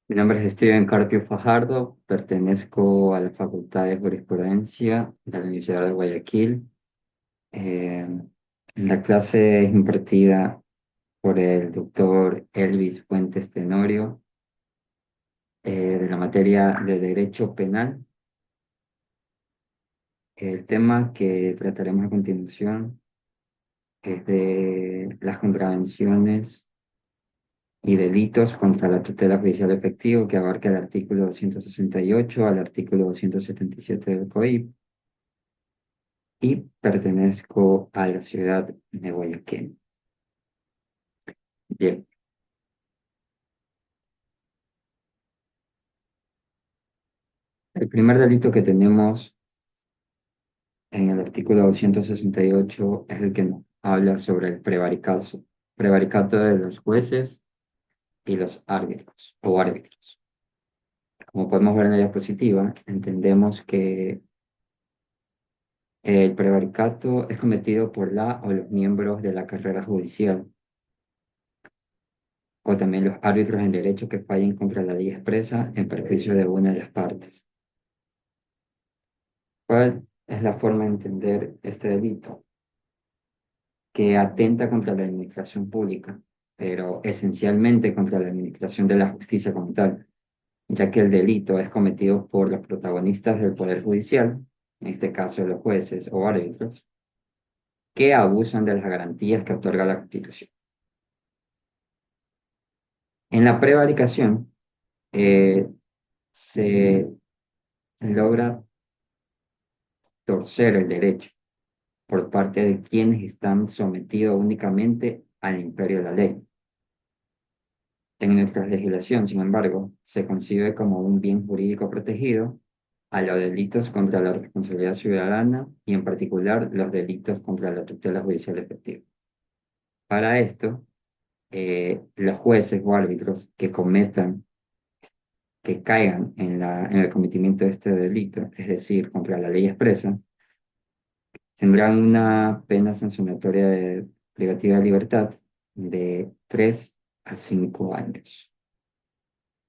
Mi nombre es Steven Carpio Fajardo, pertenezco a la Facultad de Jurisprudencia de la Universidad de Guayaquil. Eh, la clase es impartida por el doctor Elvis Fuentes Tenorio, de la materia de Derecho Penal. El tema que trataremos a continuación es de las contravenciones y delitos contra la tutela judicial efectiva, que abarca el artículo 268 al artículo 277 del COIP. Y pertenezco a la ciudad de Guayaquil. Bien, el primer delito que tenemos en el artículo 268 es el que nos habla sobre el prevaricato de los jueces y los árbitros o árbitros. Como podemos ver en la diapositiva, entendemos que el prevaricato es cometido por la o los miembros de la carrera judicial o también los árbitros en derecho que fallen contra la ley expresa en perjuicio de una de las partes. ¿Cuál es la forma de entender este delito? Que atenta contra la administración pública, pero esencialmente contra la administración de la justicia como tal, ya que el delito es cometido por los protagonistas del Poder Judicial, en este caso los jueces o árbitros, que abusan de las garantías que otorga la Constitución. En la prevaricación se logra torcer el derecho por parte de quienes están sometidos únicamente al imperio de la ley. En nuestra legislación, sin embargo, se concibe como un bien jurídico protegido a los delitos contra la responsabilidad ciudadana y en particular los delitos contra la tutela judicial efectiva. Para esto, los jueces o árbitros que caigan en el cometimiento de este delito, es decir, contra la ley expresa, tendrán una pena sancionatoria de privativa de libertad de 3 a 5 años,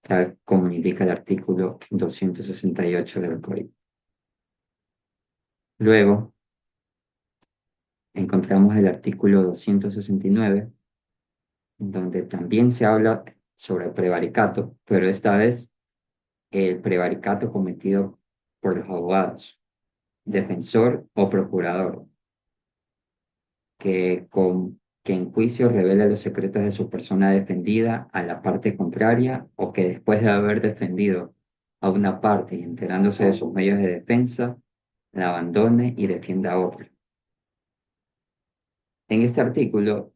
tal como indica el artículo 268 del Código. Luego encontramos el artículo 269, donde también se habla sobre el prevaricato, pero esta vez el prevaricato cometido por los abogados, defensor o procurador, que en juicio revela los secretos de su persona defendida a la parte contraria o que después de haber defendido a una parte y enterándose de sus medios de defensa, la abandone y defienda a otra. En este artículo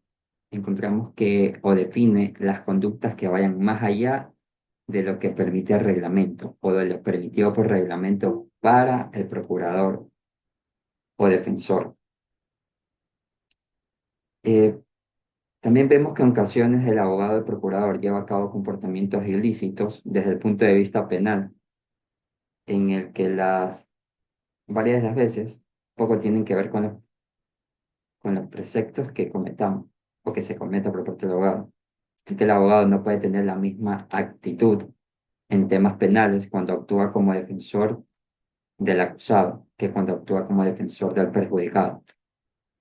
encontramos que o define las conductas que vayan más allá de lo que permite el reglamento o de lo permitido por reglamento para el procurador o defensor. Eh, También vemos que en ocasiones el abogado del procurador lleva a cabo comportamientos ilícitos desde el punto de vista penal, en el que varias de las veces poco tienen que ver con los preceptos que cometamos o que se cometa por parte del abogado. Así que el abogado no puede tener la misma actitud en temas penales cuando actúa como defensor del acusado que cuando actúa como defensor del perjudicado.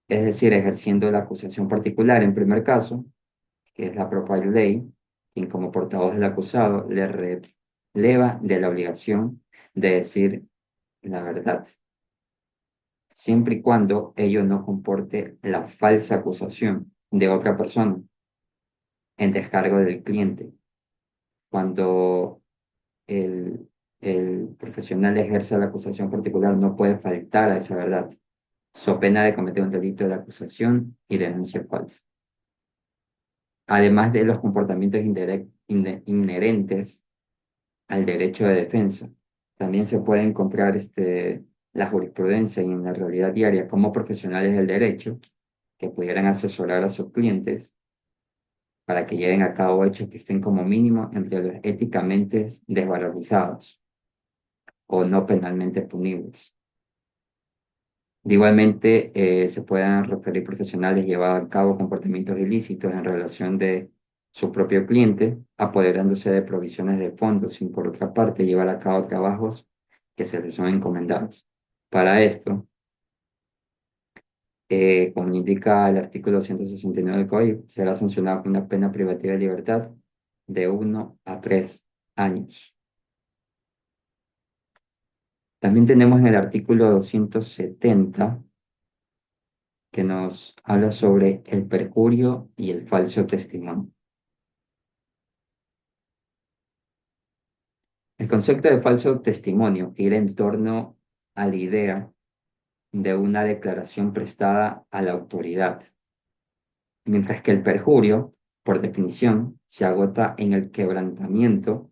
Es decir, ejerciendo la acusación particular en primer caso, que es la propia ley, quien como portavoz del acusado le releva de la obligación de decir la verdad, siempre y cuando ello no comporte la falsa acusación de otra persona en descargo del cliente. Cuando el, el profesional ejerce la acusación particular, no puede faltar a esa verdad, so pena de cometer un delito de acusación y denuncia falsa. Además de los comportamientos inherentes al derecho de defensa. También se puede encontrar la jurisprudencia y en la realidad diaria como profesionales del derecho que pudieran asesorar a sus clientes para que lleven a cabo hechos que estén como mínimo entre los éticamente desvalorizados o no penalmente punibles. Igualmente, se puedan referir profesionales llevar a cabo comportamientos ilícitos en relación de su propio cliente, apoderándose de provisiones de fondos sin por otra parte llevar a cabo trabajos que se les son encomendados. Para esto, como indica el artículo 169 del Código, será sancionado con una pena privativa de libertad de 1 a 3 años. También tenemos en el artículo 270 que nos habla sobre el perjurio y el falso testimonio. El concepto de falso testimonio gira en torno a la idea de una declaración prestada a la autoridad, mientras que el perjurio, por definición, se agota en el quebrantamiento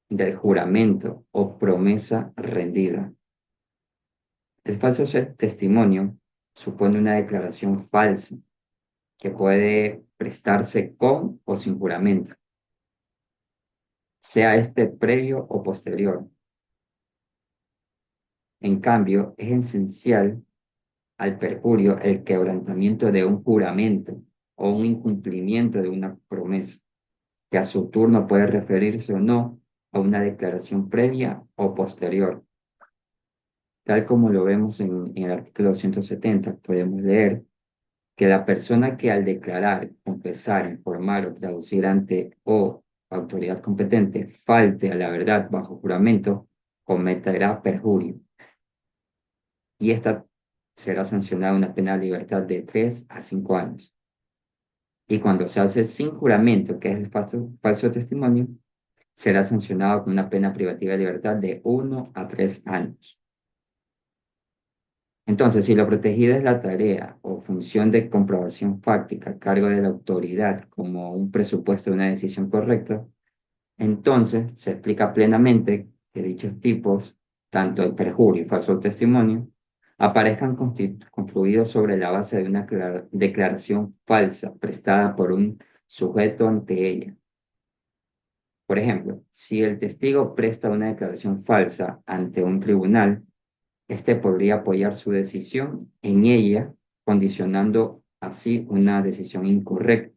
del juramento o promesa rendida. El falso testimonio supone una declaración falsa que puede prestarse con o sin juramento, sea este previo o posterior. En cambio, es esencial al perjurio el quebrantamiento de un juramento o un incumplimiento de una promesa, que a su turno puede referirse o no a una declaración previa o posterior. Tal como lo vemos en el artículo 270, podemos leer que la persona que al declarar, confesar, informar o traducir ante o autoridad competente falte a la verdad bajo juramento, cometerá perjurio y esta será sancionada una pena de libertad de 3 a 5 años. Y cuando se hace sin juramento, que es el falso testimonio, será sancionado con una pena privativa de libertad de 1 a 3 años. Entonces, si lo protegido es la tarea o función de comprobación fáctica a cargo de la autoridad como un presupuesto de una decisión correcta, entonces se explica plenamente que dichos tipos, tanto el perjurio y falso testimonio, aparezcan construidos sobre la base de una declaración falsa prestada por un sujeto ante ella. Por ejemplo, si el testigo presta una declaración falsa ante un tribunal, este podría apoyar su decisión en ella, condicionando así una decisión incorrecta.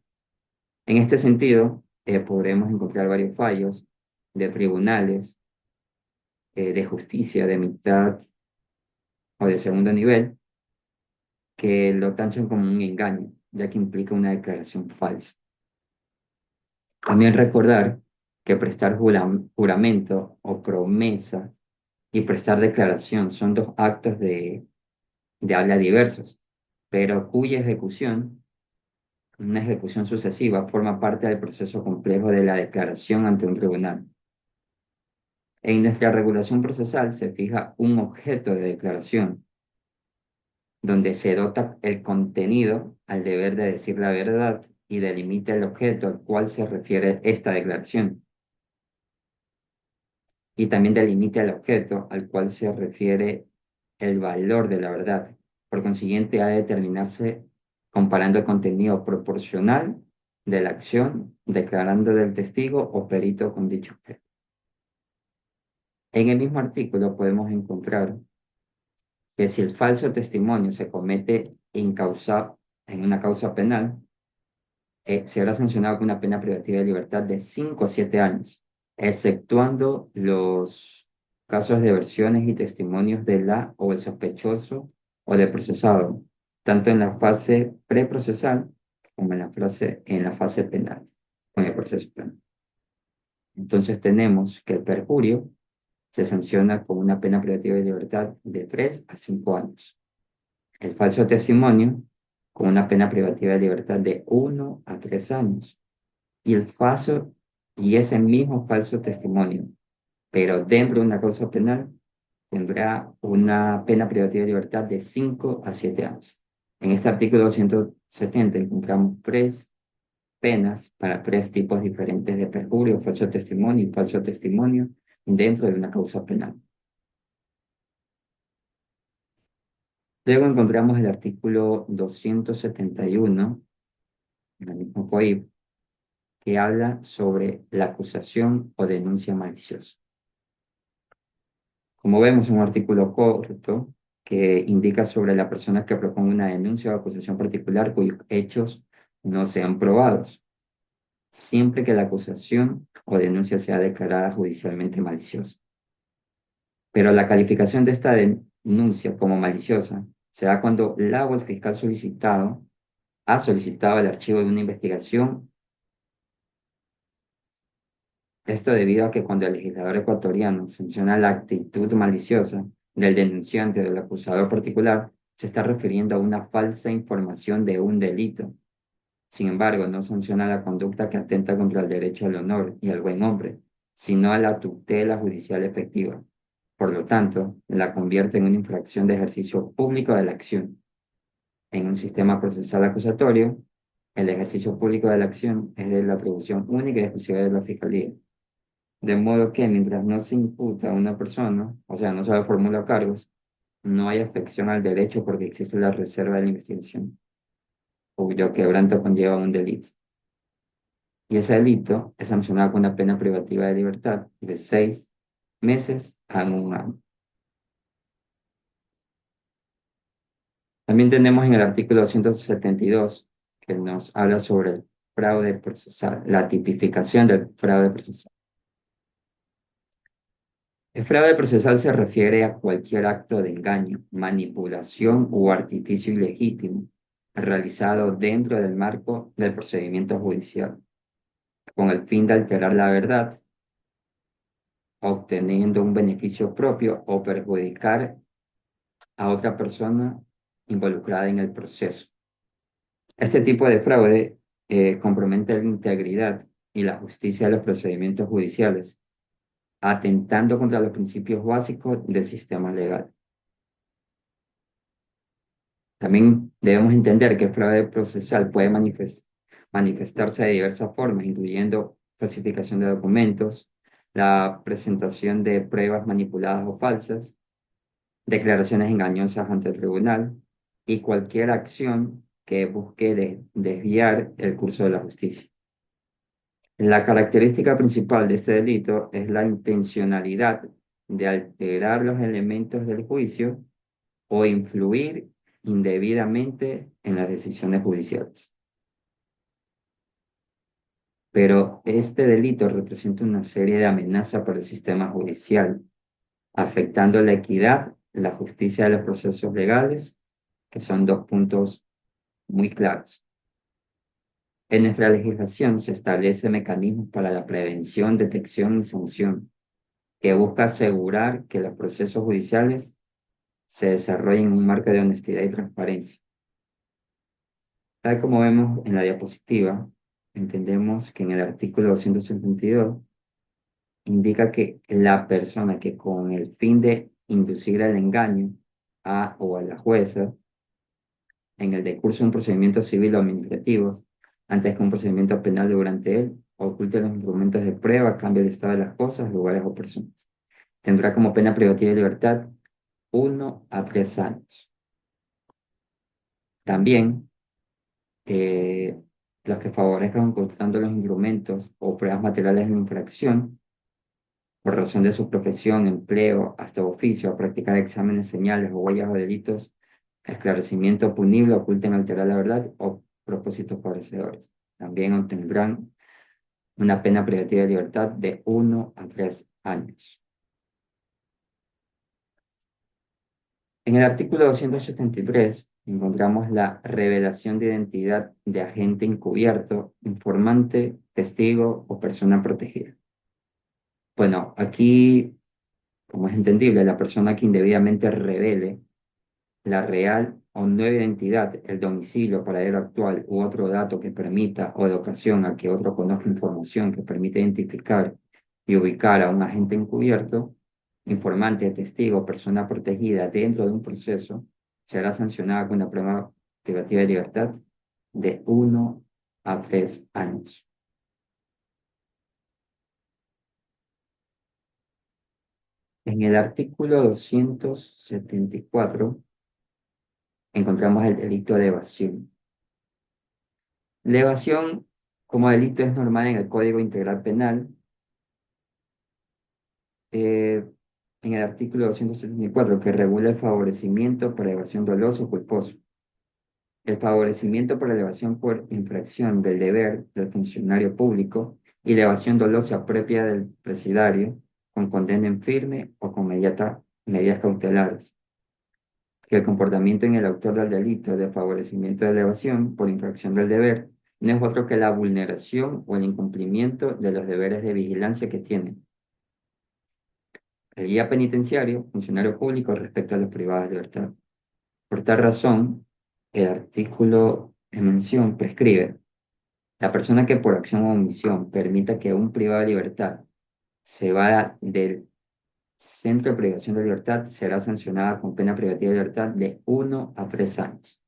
En este sentido, podremos encontrar varios fallos de tribunales de justicia de mitad o de segundo nivel que lo tanchan como un engaño, ya que implica una declaración falsa. También recordar que prestar juramento o promesa y prestar declaración son dos actos de habla diversos, pero cuya ejecución, una ejecución sucesiva, forma parte del proceso complejo de la declaración ante un tribunal. En nuestra regulación procesal se fija un objeto de declaración, donde se dota el contenido al deber de decir la verdad y delimita el objeto al cual se refiere esta declaración. Y también delimita el objeto al cual se refiere el valor de la verdad. Por consiguiente, ha de determinarse comparando el contenido proporcional de la acción, declarando del testigo o perito con dicho objeto. En el mismo artículo podemos encontrar que si el falso testimonio se comete en una causa penal, será sancionado con una pena privativa de libertad de 5 a 7 años, exceptuando los casos de versiones y testimonios de la o el sospechoso o del procesado, tanto en la fase preprocesal como en la fase penal, con el proceso penal. Entonces tenemos que el perjurio se sanciona con una pena privativa de libertad de 3 a 5 años. El falso testimonio con una pena privativa de libertad de 1 a 3 años. Y el falso, y ese mismo falso testimonio, pero dentro de una causa penal, tendrá una pena privativa de libertad de 5 a 7 años. En este artículo 270 encontramos tres penas para tres tipos diferentes de perjurio, falso testimonio y falso testimonio dentro de una causa penal. Luego encontramos el artículo 271 en el mismo COIP, que habla sobre la acusación o denuncia maliciosa. Como vemos, un artículo corto que indica sobre la persona que proponga una denuncia o acusación particular cuyos hechos no sean probados. siempre que la acusación o denuncia sea declarada judicialmente maliciosa. Pero la calificación de esta denuncia como maliciosa se da cuando la o el fiscal solicitado ha solicitado el archivo de una investigación. Esto debido a que cuando el legislador ecuatoriano sanciona la actitud maliciosa del denunciante o del acusador particular, se está refiriendo a una falsa información de un delito. Sin embargo, no sanciona la conducta que atenta contra el derecho al honor y al buen nombre, sino a la tutela judicial efectiva. Por lo tanto, la convierte en una infracción de ejercicio público de la acción. En un sistema procesal acusatorio, el ejercicio público de la acción es de la atribución única y exclusiva de la Fiscalía. De modo que mientras no se imputa a una persona, o sea, no se le formula cargos, no hay afección al derecho porque existe la reserva de la investigación, cuyo quebranto conlleva un delito. Y ese delito es sancionado con una pena privativa de libertad de 6 meses a 1 año. También tenemos en el artículo 272 que nos habla sobre el fraude procesal, la tipificación del fraude procesal. El fraude procesal se refiere a cualquier acto de engaño, manipulación o artificio ilegítimo realizado dentro del marco del procedimiento judicial, con el fin de alterar la verdad, obteniendo un beneficio propio o perjudicar a otra persona involucrada en el proceso. Este tipo de fraude compromete la integridad y la justicia de los procedimientos judiciales, atentando contra los principios básicos del sistema legal. También debemos entender que el fraude procesal puede manifestarse de diversas formas, incluyendo falsificación de documentos, la presentación de pruebas manipuladas o falsas, declaraciones engañosas ante el tribunal y cualquier acción que busque desviar el curso de la justicia. La característica principal de este delito es la intencionalidad de alterar los elementos del juicio o influir indebidamente en las decisiones judiciales. Pero este delito representa una serie de amenazas para el sistema judicial, afectando la equidad, la justicia de los procesos legales, que son dos puntos muy claros. En nuestra legislación se establece mecanismos para la prevención, detección y sanción, que busca asegurar que los procesos judiciales se desarrollen en un marco de honestidad y transparencia. Tal como vemos en la diapositiva, entendemos que en el artículo 272 indica que la persona que con el fin de inducir el engaño a o a la jueza en el decurso de un procedimiento civil o administrativo, antes que un procedimiento penal durante él, oculte los instrumentos de prueba, cambie el estado de las cosas, lugares o personas. Tendrá como pena privativa de libertad 1 a 3 años. También los que favorezcan ocultando los instrumentos o pruebas materiales en infracción por razón de su profesión, empleo, hasta oficio, a practicar exámenes, señales o huellas o delitos, esclarecimiento punible, oculten, alterar la verdad o propósitos favorecedores. También obtendrán una pena privativa de libertad de 1 a 3 años. En el artículo 273 encontramos la revelación de identidad de agente encubierto, informante, testigo o persona protegida. Bueno, aquí, como es entendible, la persona que indebidamente revele la real o nueva identidad, el domicilio, paradero actual u otro dato que permita o de ocasión a que otro conozca información que permita identificar y ubicar a un agente encubierto, informante, testigo, persona protegida dentro de un proceso, será sancionada con una pena privativa de libertad de 1 a 3 años. En el artículo 274 encontramos el delito de evasión. La evasión como delito es normal en el Código Integral Penal, eh, en el artículo 274, que regula el favorecimiento para evasión doloso o culposo. el favorecimiento por elevación por infracción del deber del funcionario público y la evasión dolosa propia del presidiario con condena en firme o con medidas cautelares. Que el comportamiento en el autor del delito de favorecimiento de elevación por infracción del deber no es otro que la vulneración o el incumplimiento de los deberes de vigilancia que tiene el guía penitenciario, funcionario público, respecto a los privados de libertad. Por tal razón, el artículo en mención prescribe la persona que por acción o omisión permita que un privado de libertad se vaya del centro de privación de libertad será sancionada con pena privativa de libertad de 1 a 3 años.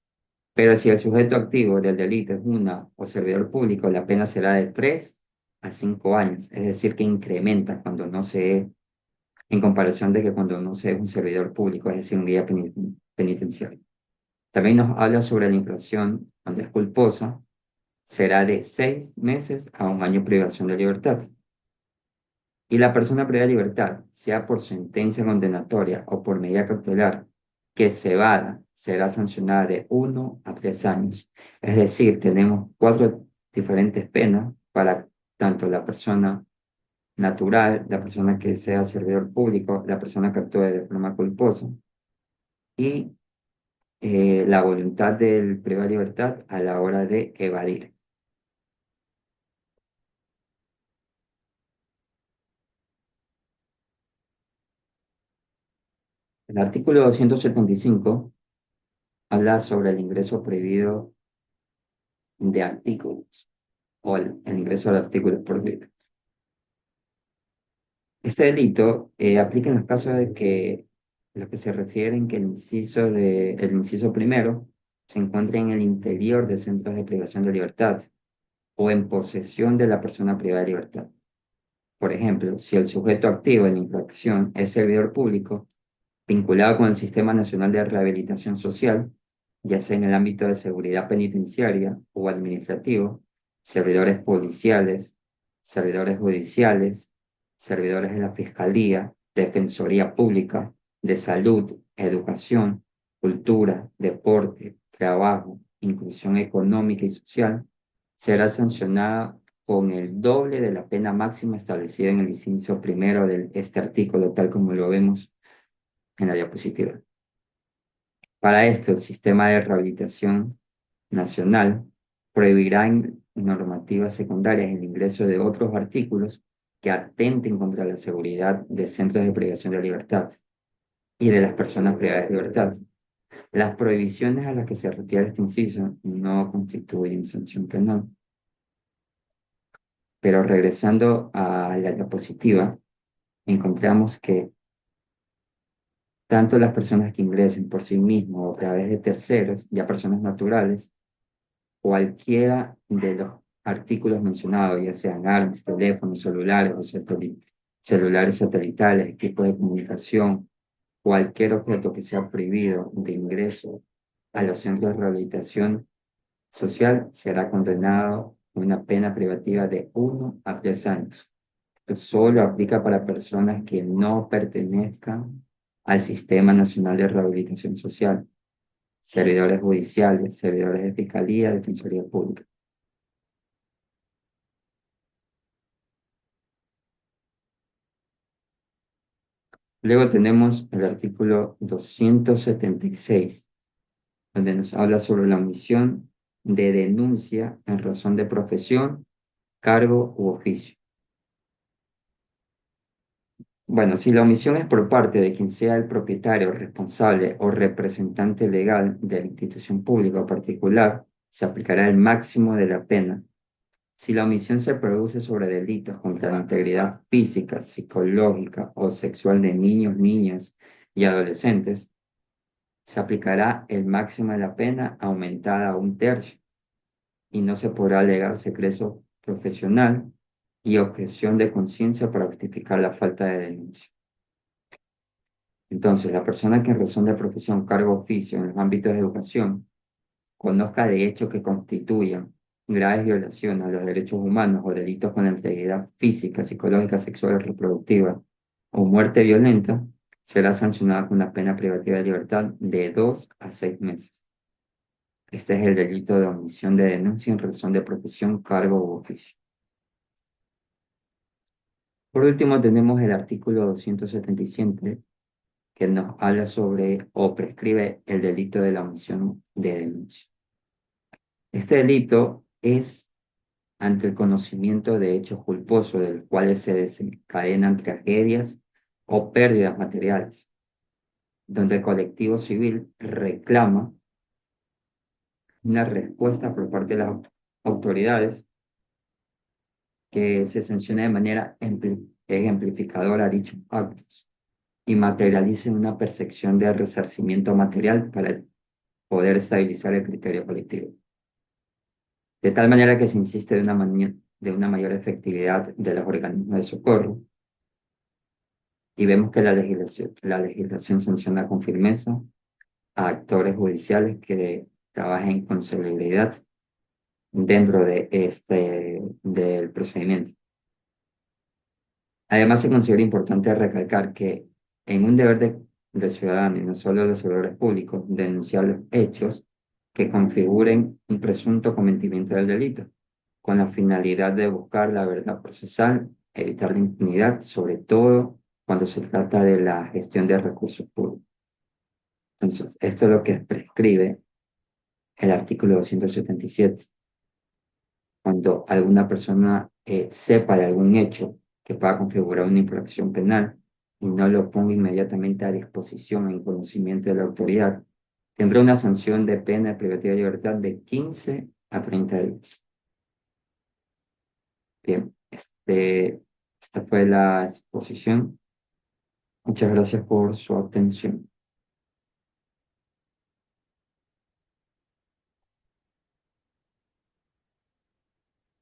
Pero si el sujeto activo del delito es una o servidor público, la pena será de 3 a 5 años, es decir, que incrementa cuando no se es, en comparación de que cuando no se es un servidor público, es decir, un guía penitenciario. También nos habla sobre la infracción cuando es culposa, será de 6 meses a 1 año de privación de libertad. Y la persona privada de libertad, sea por sentencia condenatoria o por medida cautelar, que se evada, será sancionada de 1 a 3 años. Es decir, tenemos 4 diferentes penas para tanto la persona natural, la persona que sea servidor público, la persona que actúe de forma culposa y la voluntad del privado de libertad a la hora de evadir. El artículo 275 habla sobre el ingreso prohibido de artículos o el ingreso de artículos prohibidos. Este delito aplica en los casos de que lo que se refiere en que el inciso primero se encuentre en el interior de centros de privación de libertad o en posesión de la persona privada de libertad. Por ejemplo, si el sujeto activo en la infracción es servidor público, vinculado con el Sistema Nacional de Rehabilitación Social, ya sea en el ámbito de seguridad penitenciaria o administrativo, servidores policiales, servidores judiciales, servidores de la Fiscalía, Defensoría Pública, de salud, educación, cultura, deporte, trabajo, inclusión económica y social, será sancionada con el doble de la pena máxima establecida en el inciso primero de este artículo, tal como lo vemos en la diapositiva. Para esto, el sistema de rehabilitación nacional prohibirá en normativas secundarias el ingreso de otros artículos que atenten contra la seguridad de centros de privación de libertad y de las personas privadas de libertad. Las prohibiciones a las que se refiere este inciso no constituyen sanción penal. Pero regresando a la diapositiva, encontramos que tanto las personas que ingresen por sí mismos o a través de terceros, ya personas naturales, cualquiera de los artículos mencionados, ya sean armas, teléfonos, celulares o celulares satelitales, equipos de comunicación, cualquier objeto que sea prohibido de ingreso a los centros de rehabilitación social será condenado a una pena privativa de 1 a 3 años. Esto solo aplica para personas que no pertenezcan al Sistema Nacional de Rehabilitación Social, servidores judiciales, servidores de fiscalía, defensoría pública. Luego tenemos el artículo 276, donde nos habla sobre la omisión de denuncia en razón de profesión, cargo u oficio. Bueno, si la omisión es por parte de quien sea el propietario, responsable o representante legal de la institución pública o particular, se aplicará el máximo de la pena. Si la omisión se produce sobre delitos contra la integridad física, psicológica o sexual de niños, niñas y adolescentes, se aplicará el máximo de la pena aumentada a 1/3 y no se podrá alegar secreto profesional y objeción de conciencia para justificar la falta de denuncia. Entonces, la persona que en razón de profesión, cargo o oficio en los ámbitos de educación conozca de hechos que constituyan graves violaciones a los derechos humanos o delitos con la integridad física, psicológica, sexual o reproductiva o muerte violenta, será sancionada con una pena privativa de libertad de 2 a 6 meses. Este es el delito de omisión de denuncia en razón de profesión, cargo u oficio. Por último, tenemos el artículo 277 que nos habla sobre o prescribe el delito de la omisión de denuncia. Este delito es ante el conocimiento de hechos culposos de los cuales se desencadenan tragedias o pérdidas materiales, donde el colectivo civil reclama una respuesta por parte de las autoridades que se sancione de manera ejemplificadora dichos actos y materialice una percepción de resarcimiento material para poder estabilizar el criterio colectivo. De tal manera que se insiste de una mayor efectividad de los organismos de socorro y vemos que la legislación sanciona con firmeza a actores judiciales que trabajen con celeridad dentro de del procedimiento. Además, se considera importante recalcar que en un deber del ciudadano y no solo de los servidores públicos, denunciar los hechos que configuren un presunto cometimiento del delito, con la finalidad de buscar la verdad procesal, evitar la impunidad, sobre todo cuando se trata de la gestión de recursos públicos. Entonces, esto es lo que prescribe el artículo 277. Cuando alguna persona sepa de algún hecho que pueda configurar una infracción penal y no lo ponga inmediatamente a disposición en conocimiento de la autoridad, tendrá una sanción de pena privativa de libertad de 15 a 30 días. Bien, esta fue la exposición. Muchas gracias por su atención.